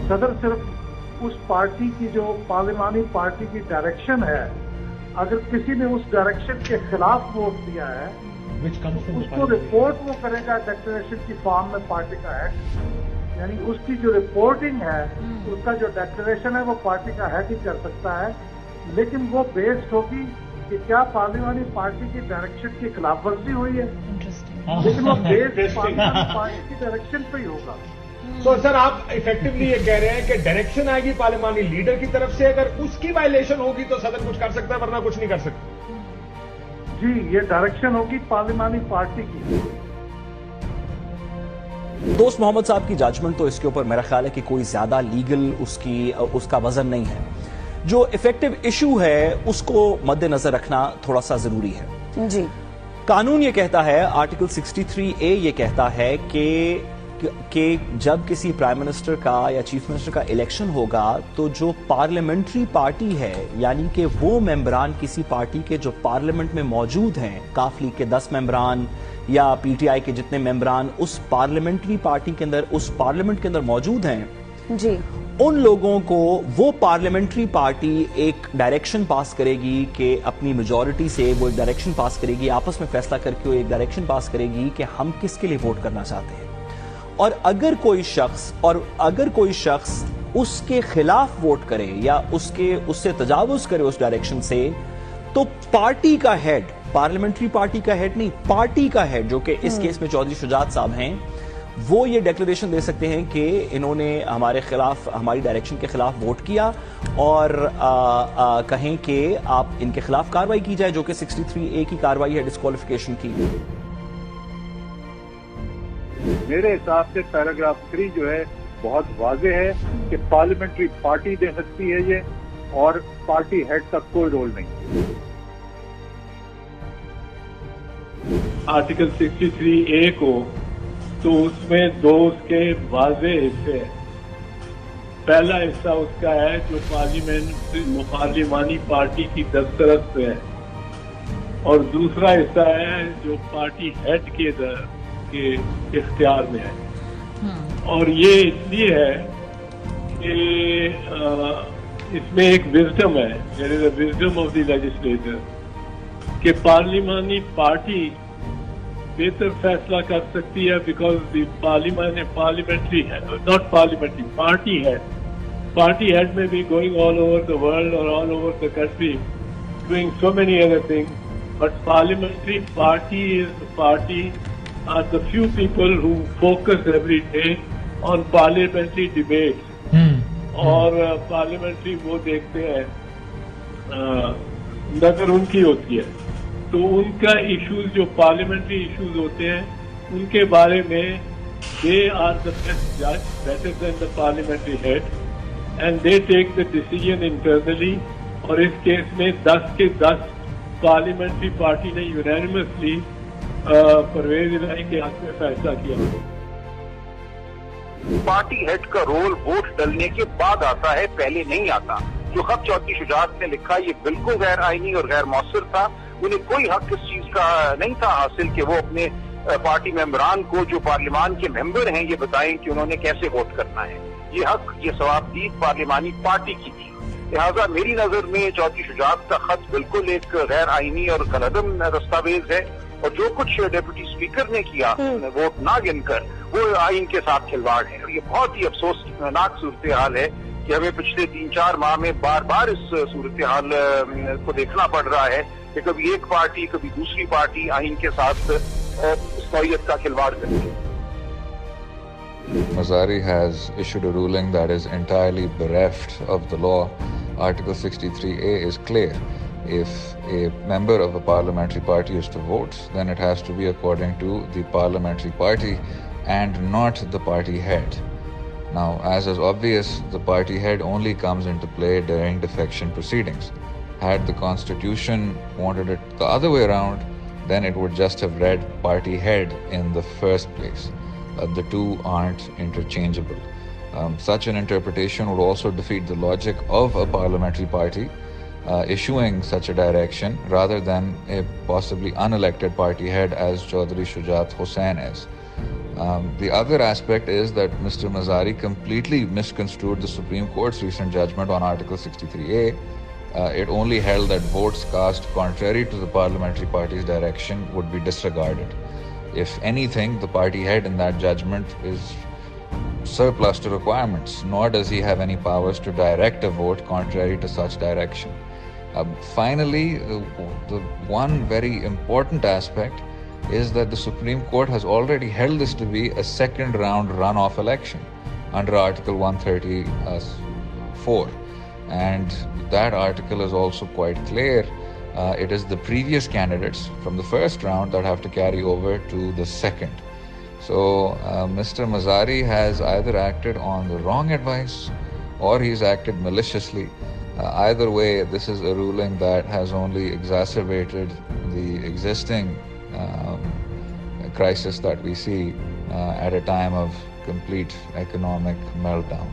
صدر صرف اس پارٹی کی جو پارلیمانی پارٹی کی ڈائریکشن ہے، اگر کسی نے اس ڈائریکشن کے خلاف ووٹ دیا ہے اس کو رپورٹ وہ کرے گا ڈیکلریشن کی فارم میں پارٹی کا ہیڈ، یعنی اس کی جو رپورٹنگ ہے اس کا جو ڈیکلریشن ہے وہ پارٹی کا ہیڈ ہی کر سکتا ہے، لیکن وہ بیسڈ ہوگی کہ کیا پارلیمانی پارٹی کی ڈائریکشن کی خلاف ورزی ہوئی ہے، لیکن وہ بیسڈ پارلیمانی پارٹی کی ڈائریکشن پہ ہی ہوگا۔ تو سر آپ افیکٹولی یہ کہہ رہے ہیں کہ ڈائریکشن آئے گی پارلیمانی لیڈر کی طرف سے، اگر اس کی وائلیشن ہوگی تو صدر کچھ کر سکتا ہے ورنہ کچھ نہیں کر سکتا۔ جی، یہ ڈائریکشن ہوگی پارلیمانی پارٹی کی۔ دوست محمد صاحب کی ججمنٹ تو اس کے اوپر میرا خیال ہے کہ کوئی زیادہ لیگل اس کا وزن نہیں ہے، جو افیکٹو ایشو ہے اس کو مد نظر رکھنا تھوڑا سا ضروری ہے۔ جی، قانون یہ کہتا ہے، آرٹیکل 63A یہ کہتا ہے کہ جب کسی پرائم منسٹر کا یا چیف منسٹر کا الیکشن ہوگا تو جو پارلیمنٹری پارٹی ہے، یعنی کہ وہ ممبران کسی پارٹی کے جو پارلیمنٹ میں موجود ہیں، کاف لیگ کے 10 ممبران یا پی ٹی آئی کے جتنے ممبران اس پارلیمنٹری پارٹی کے اندر اس پارلیمنٹ کے اندر موجود ہیں، جی، ان لوگوں کو وہ پارلیمنٹری پارٹی ایک ڈائریکشن پاس کرے گی کہ اپنی میجورٹی سے وہ ایک ڈائریکشن پاس کرے گی، آپس میں فیصلہ کر کے وہ ایک ڈائریکشن پاس کرے گی کہ ہم کس کے لیے ووٹ کرنا چاہتے ہیں، اور اگر کوئی شخص اس کے خلاف ووٹ کرے یا اس سے تجاوز کرے اس ڈائریکشن سے، تو پارٹی کا ہیڈ، پارلیمنٹری پارٹی کا ہیڈ نہیں، پارٹی کا ہیڈ جو کہ اس کیس میں چودھری شجاعت صاحب ہیں، وہ یہ ڈیکلریشن دے سکتے ہیں کہ انہوں نے ہمارے خلاف، ہماری ڈائریکشن کے خلاف ووٹ کیا، اور کہیں کہ آپ ان کے خلاف کاروائی کی جائے، جو کہ 63A کی کاروائی ہے ڈسکوالیفیکیشن کی۔ میرے حساب سے پیراگراف 3 جو ہے بہت واضح ہے کہ پارلیمنٹری پارٹی دے سکتی ہے یہ، اور پارٹی ہیڈ کا کوئی رول نہیں۔ آرٹیکل 63A کو تو اس میں 2 اس کے واضح حصے ہیں۔ پہلا حصہ اس کا ہے جو پارلیمانی پارٹی کی دسترس پہ ہے، اور دوسرا حصہ ہے جو پارٹی ہیڈ کے اختیار میں ہے، اور یہ اس لیے ہے کہ اس میں ایک وزڈم ہے، there is a wisdom of the legislator, کہ پارلیمانی پارٹی بہتر فیصلہ کر سکتی ہے، because the parliamentary not parliamentary party head میں بھی going all over the world اور all over the country doing so many other thing, but parliamentary party is the party are the few people who focus every day on parliamentary debates، اور parliamentary وہ دیکھتے ہیں، نظر ان کی ہوتی ہے، تو ان کا ایشوز جو پارلیمنٹری ایشوز ہوتے ہیں ان کے بارے میں they are the best judge, better than the parliamentary head, and they take the decision internally، اور اس کیس میں 10 کے 10 پارلیمنٹری پارٹی نے یونانیمسلی پرویز الہی کے حق میں فیصلہ کیا۔ پارٹی ہیڈ کا رول ووٹ ڈلنے کے بعد آتا ہے، پہلے نہیں آتا۔ جو خط چودھری شجاعت نے لکھا یہ بالکل غیر آئینی اور غیر مؤثر تھا، انہیں کوئی حق اس چیز کا نہیں تھا حاصل کہ وہ اپنے پارٹی ممبران کو جو پارلیمان کے ممبر ہیں یہ بتائیں کہ انہوں نے کیسے ووٹ کرنا ہے۔ یہ حق، یہ ثوابدید پارلیمانی پارٹی کی تھی، لہٰذا میری نظر میں چودھری شجاعت کا خط بالکل ایک غیر آئینی اور کالعدم دستاویز ہے، اور جو کچھ ڈپٹی سپیکر نے کیا ووٹ نہ گن کر، وہ آئین کے ساتھ کھلواڑ ہے، اور یہ بہت ہی افسوسناک صورتحال ہے کہ ہمیں پچھلے 3-4 ماہ میں بار بار اس صورتحال کو دیکھنا پڑ رہا ہے کہ کبھی ایک پارٹی کبھی دوسری پارٹی آئین کے ساتھ اس نوعیت کا کھلواڑ کرتی ہے۔ Mazari has issued a ruling that is entirely bereft of the law. Article 63A is clear. If a member of a parliamentary party is to vote, then it has to be according to the parliamentary party and not the party head. Now, as is obvious, the party head only comes into play during defection proceedings. Had the Constitution wanted it the other way around, then it would just have read party head in the first place. The two aren't interchangeable. Such an interpretation would also defeat the logic of a parliamentary party issuing such a direction rather than a possibly unelected party head as Chaudhry Shujaat Hussain is. The other aspect is that Mr. Mazari completely misconstrued the Supreme Court's recent judgment on Article 63A. It only held that votes cast contrary to the parliamentary party's direction would be disregarded. If anything, the party head in that judgment is surplus to requirements, nor does he have any powers to direct a vote contrary to such direction. Finally, the one very important aspect is that the Supreme Court has already held this to be a second round runoff election under Article 134. And that article is also quite clear. It is the previous candidates from the first round that have to carry over to the second. So Mr. Mazari has either acted on the wrong advice or he's acted maliciously. Either way, this is a ruling that has only exacerbated the existing crisis that we see at a time of complete economic meltdown.